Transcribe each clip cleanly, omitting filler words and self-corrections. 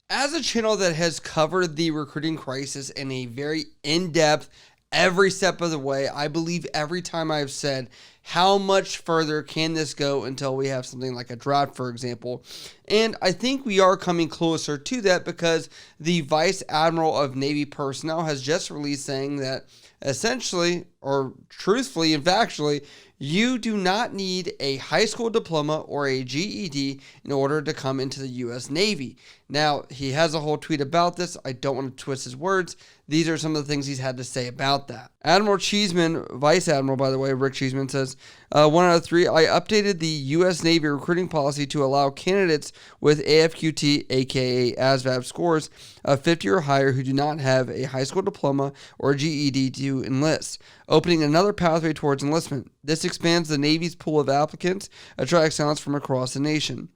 As a channel that has covered the recruiting crisis in a very in-depth, every step of the way, I believe every time I've said, how much further can this go until we have something like a draft, for example? And I think we are coming closer to that because the Vice Admiral of Navy Personnel has just released saying that essentially, or truthfully and factually, you do not need a high school diploma or a GED in order to come into the U.S. Navy. Now, he has a whole tweet about this. I don't want to twist his words. These are some of the things he's had to say about that. Admiral Cheeseman, Vice Admiral, by the way, Rick Cheeseman says, 1 out of 3, I updated the U.S. Navy recruiting policy to allow candidates with AFQT, aka ASVAB scores of 50 or higher who do not have a high school diploma or GED to enlist, opening another pathway towards enlistment. This expands the Navy's pool of applicants, attracts talents from across the nation.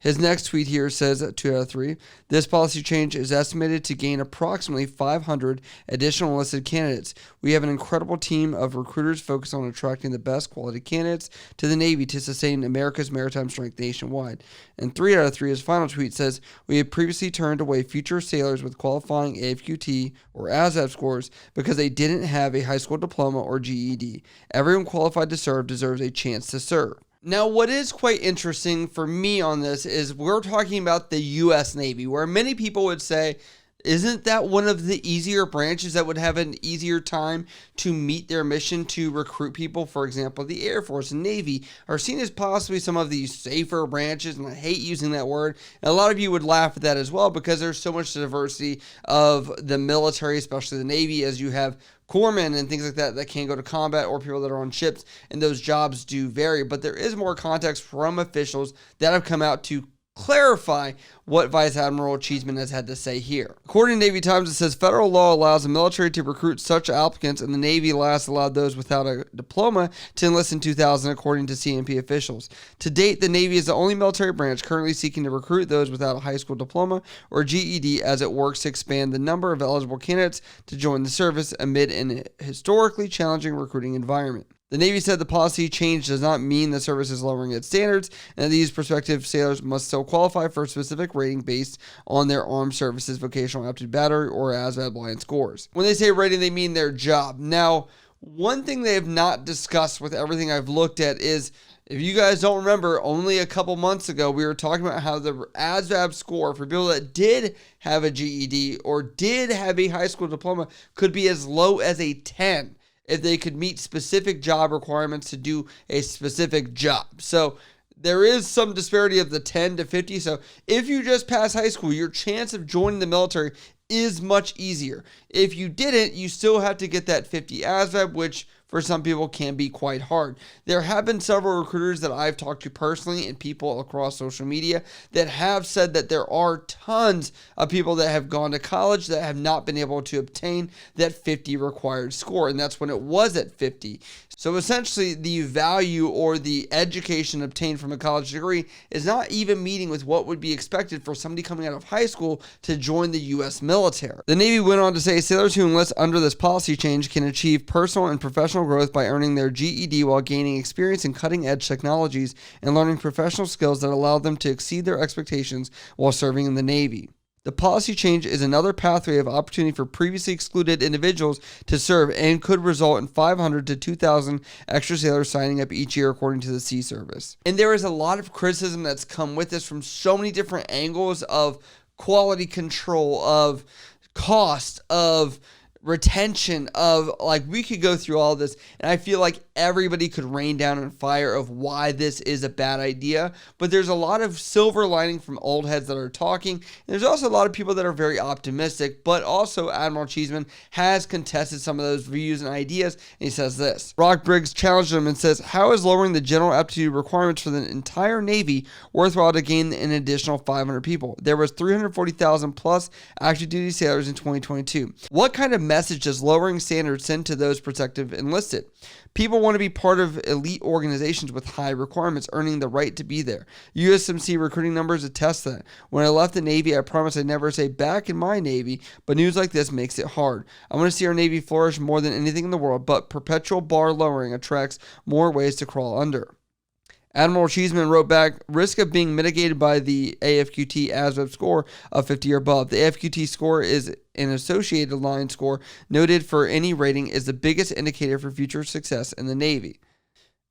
His next tweet here says, 2 out of 3, this policy change is estimated to gain approximately 500 additional enlisted candidates. We have an incredible team of recruiters focused on attracting the best quality candidates to the Navy to sustain America's maritime strength nationwide. And 3 out of 3, his final tweet says, we have previously turned away future sailors with qualifying AFQT or ASVAB scores because they didn't have a high school diploma or GED. Everyone qualified to serve deserves a chance to serve. Now, what is quite interesting for me on this is we're talking about the U.S. Navy, where many people would say, isn't that one of the easier branches that would have an easier time to meet their mission to recruit people? For example, the Air Force and Navy are seen as possibly some of these safer branches, and I hate using that word. And a lot of you would laugh at that as well because there's so much diversity of the military, especially the Navy, as you have corpsmen and things like that that can go to combat or people that are on ships, and those jobs do vary. But there is more context from officials that have come out to clarify what Vice Admiral Cheeseman has had to say here. According to Navy Times, it says federal law allows the military to recruit such applicants, and the Navy last allowed those without a diploma to enlist in 2000, according to CNP officials. To date, the Navy is the only military branch currently seeking to recruit those without a high school diploma or GED as it works to expand the number of eligible candidates to join the service amid an historically challenging recruiting environment. The Navy said the policy change does not mean the service is lowering its standards, and that these prospective sailors must still qualify for a specific rating based on their armed services vocational aptitude battery or ASVAB line scores. When they say rating, they mean their job. Now, one thing they have not discussed with everything I've looked at is, if you guys don't remember, only a couple months ago, we were talking about how the ASVAB score for people that did have a GED or did have a high school diploma could be as low as a 10. If they could meet specific job requirements to do a specific job. So there is some disparity of the 10 to 50. So if you just pass high school, your chance of joining the military is much easier. If you didn't, you still have to get that 50 ASVAB, which for some people can be quite hard. There have been several recruiters that I've talked to personally and people across social media that have said that there are tons of people that have gone to college that have not been able to obtain that 50 required score, and that's when it was at 50. So essentially, the value or the education obtained from a college degree is not even meeting with what would be expected for somebody coming out of high school to join the U.S. military. The Navy went on to say sailors who enlist under this policy change can achieve personal and professional growth by earning their GED while gaining experience in cutting-edge technologies and learning professional skills that allow them to exceed their expectations while serving in the Navy. The policy change is another pathway of opportunity for previously excluded individuals to serve and could result in 500 to 2,000 extra sailors signing up each year, according to the Sea Service. And there is a lot of criticism that's come with this from so many different angles of quality control, of cost, of retention, of like, we could go through all this, and I feel like everybody could rain down on fire of why this is a bad idea. But there's a lot of silver lining from old heads that are talking, and there's also a lot of people that are very optimistic. But also Admiral Cheeseman has contested some of those views and ideas, and he says this. Brock Briggs challenged him and says, how is lowering the general aptitude requirements for the entire Navy worthwhile to gain an additional 500 people? There was 340,000 plus active duty sailors in 2022. What kind of message does lowering standards send to those prospective enlisted? People want to be part of elite organizations with high requirements, earning the right to be there. USMC recruiting numbers attest that. When I left the Navy, I promised I'd never say back in my Navy, but news like this makes it hard. I want to see our Navy flourish more than anything in the world, but perpetual bar lowering attracts more ways to crawl under. Admiral Cheeseman wrote back, risk of being mitigated by the AFQT ASVAB score of 50 or above. The AFQT score is an associated line score noted for any rating is the biggest indicator for future success in the Navy.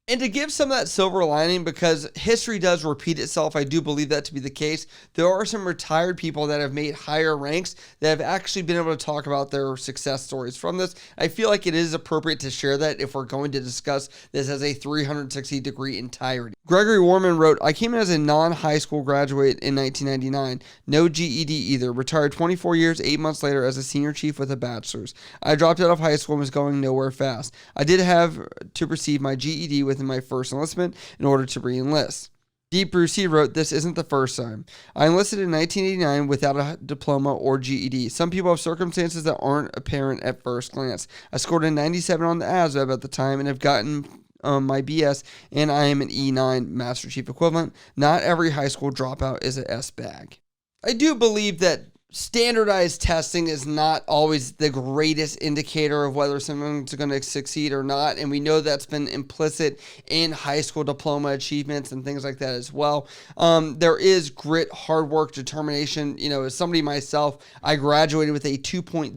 And to give some of that silver lining, because history does repeat itself, I do believe that to be the case. There are some retired people that have made higher ranks that have actually been able to talk about their success stories from this. I feel like it is appropriate to share that if we're going to discuss this as a 360-degree entirety. Gregory Warman wrote, I came in as a non-high school graduate in 1999. No GED either. Retired 24 years, 8 months later as a senior chief with a bachelor's. I dropped out of high school and was going nowhere fast. I did have to receive my GED within my first enlistment in order to re-enlist. Deep Bruce C. wrote, this isn't the first time. I enlisted in 1989 without a diploma or GED. Some people have circumstances that aren't apparent at first glance. I scored a 97 on the ASVAB at the time and have gotten my BS, and I am an E9 Master Chief equivalent. Not every high school dropout is a S-bag. I do believe that standardized testing is not always the greatest indicator of whether someone's going to succeed or not, and we know that's been implicit in high school diploma achievements and things like that as well. There is grit, hard work, determination. You know, as somebody myself, I graduated with a 2.0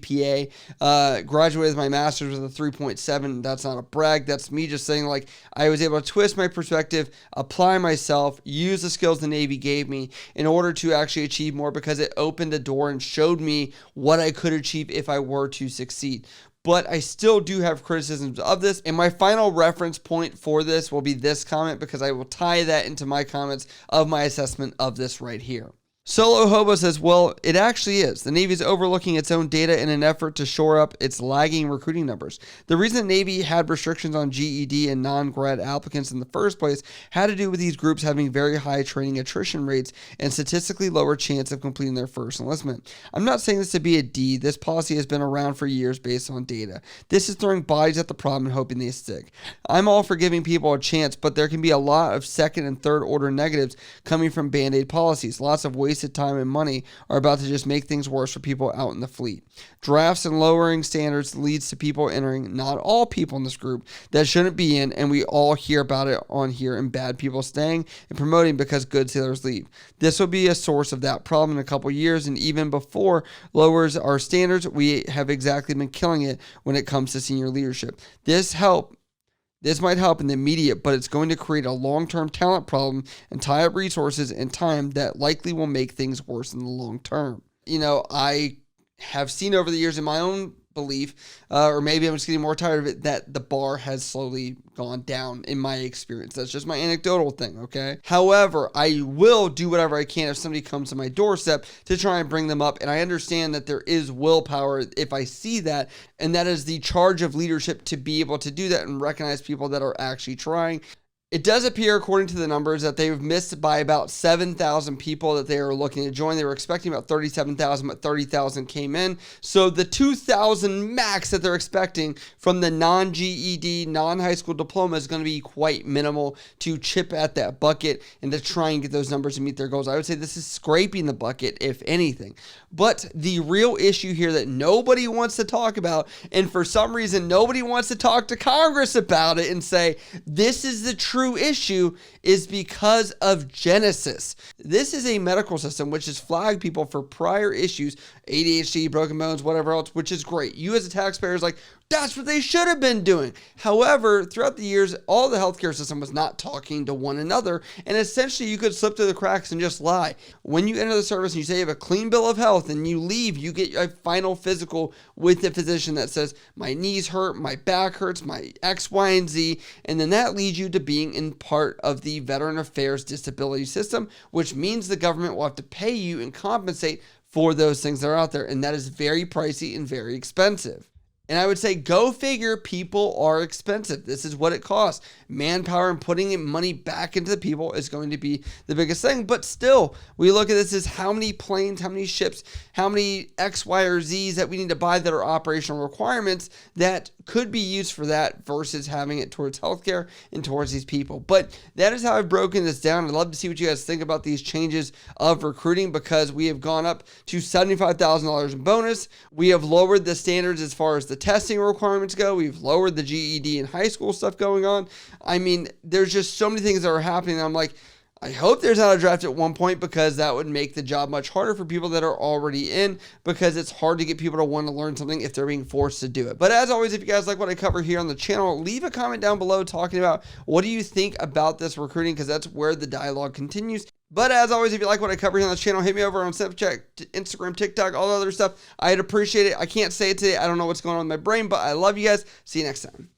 GPA, graduated with my master's with a 3.7. That's not a brag. That's me just saying, like, I was able to twist my perspective, apply myself, use the skills the Navy gave me in order to actually achieve more, because it opened a door and showed me what I could achieve if I were to succeed. But I still do have criticisms of this, and my final reference point for this will be this comment, because I will tie that into my comments of my assessment of this right here. Solo Hobo says, well, it actually is. The Navy is overlooking its own data in an effort to shore up its lagging recruiting numbers. The reason the Navy had restrictions on GED and non-grad applicants in the first place had to do with these groups having very high training attrition rates and statistically lower chance of completing their first enlistment. I'm not saying this to be a D. This policy has been around for years based on data. This is throwing bodies at the problem and hoping they stick. I'm all for giving people a chance, but there can be a lot of second and third order negatives coming from Band-Aid policies. Lots of wasted time and money are about to just make things worse for people out in the fleet. Drafts and lowering standards leads to people entering, not all people in this group, that shouldn't be in, and we all hear about it on here, and bad people staying and promoting because good sailors leave. This will be a source of that problem in a couple years, and even before lowers our standards, we have exactly been killing it when it comes to senior leadership. This might help in the immediate, but it's going to create a long-term talent problem and tie up resources and time that likely will make things worse in the long term. You know, I have seen over the years in my own belief, or maybe I'm just getting more tired of it, that the bar has slowly gone down in my experience. That's just my anecdotal thing, okay? However, I will do whatever I can if somebody comes to my doorstep to try and bring them up, and I understand that there is willpower if I see that, and that is the charge of leadership to be able to do that and recognize people that are actually trying. It does appear, according to the numbers, that they've missed by about 7,000 people that they are looking to join. They were expecting about 37,000, but 30,000 came in. So the 2,000 max that they're expecting from the non-GED, non-high school diploma is going to be quite minimal to chip at that bucket and to try and get those numbers and meet their goals. I would say this is scraping the bucket, if anything. But the real issue here that nobody wants to talk about, and for some reason nobody wants to talk to Congress about it and say, this is the true issue, is because of Genesis. This is a medical system which has flagged people for prior issues, ADHD, broken bones, whatever else, which is great. You as a taxpayer is like, that's what they should have been doing. However, throughout the years, all the healthcare system was not talking to one another, and essentially you could slip through the cracks and just lie. When you enter the service and you say you have a clean bill of health and you leave, you get a final physical with the physician that says, my knees hurt, my back hurts, my X, Y, and Z, and then that leads you to being in part of the Veteran Affairs disability system, which means the government will have to pay you and compensate for those things that are out there, and that is very pricey and very expensive. And I would say, go figure, people are expensive. This is what it costs. Manpower and putting money back into the people is going to be the biggest thing. But still, we look at this as how many planes, how many ships, how many X, Y, or Zs that we need to buy that are operational requirements that could be used for that versus having it towards healthcare and towards these people. But that is how I've broken this down. I'd love to see what you guys think about these changes of recruiting, because we have gone up to $75,000 in bonus. We have lowered the standards as far as the testing requirements go. We've lowered the GED and high school stuff going on. I mean, there's just so many things that are happening. I'm like, I hope there's not a draft at one point, because that would make the job much harder for people that are already in, because it's hard to get people to want to learn something if they're being forced to do it. But as always, if you guys like what I cover here on the channel, leave a comment down below talking about what do you think about this recruiting, because that's where the dialogue continues. But as always, if you like what I cover here on the channel, hit me over on Snapchat, Instagram, TikTok, all the other stuff. I'd appreciate it. I can't say it today. I don't know what's going on with my brain, but I love you guys. See you next time.